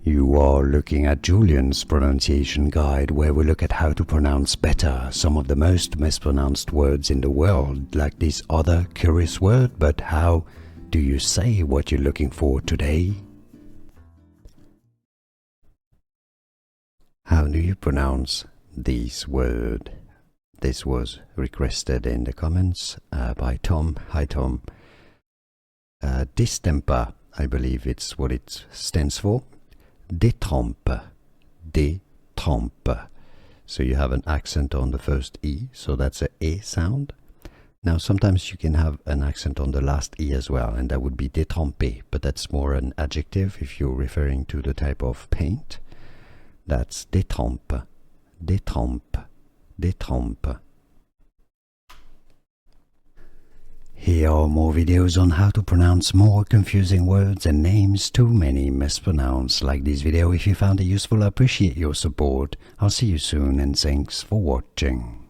You are looking at Julian's pronunciation guide, where we look at how to pronounce better some of the most mispronounced words in the world, like this other curious word. But how do you say what you're looking for today? How do you pronounce this word? This was requested in the comments by Tom. Hi Tom. Distemper, I believe it's what it stands for. Détrempe, détrempe. So you have an accent on the first E, so that's a E sound. Now sometimes you can have an accent on the last E as well, and that would be détrempé, but that's more an adjective if you're referring to the type of paint. That's détrempe, détrempe, détrempe. Here are more videos on how to pronounce more confusing words and names too many mispronounced. Like this video if you found it useful. I appreciate your support. I'll see you soon and thanks for watching.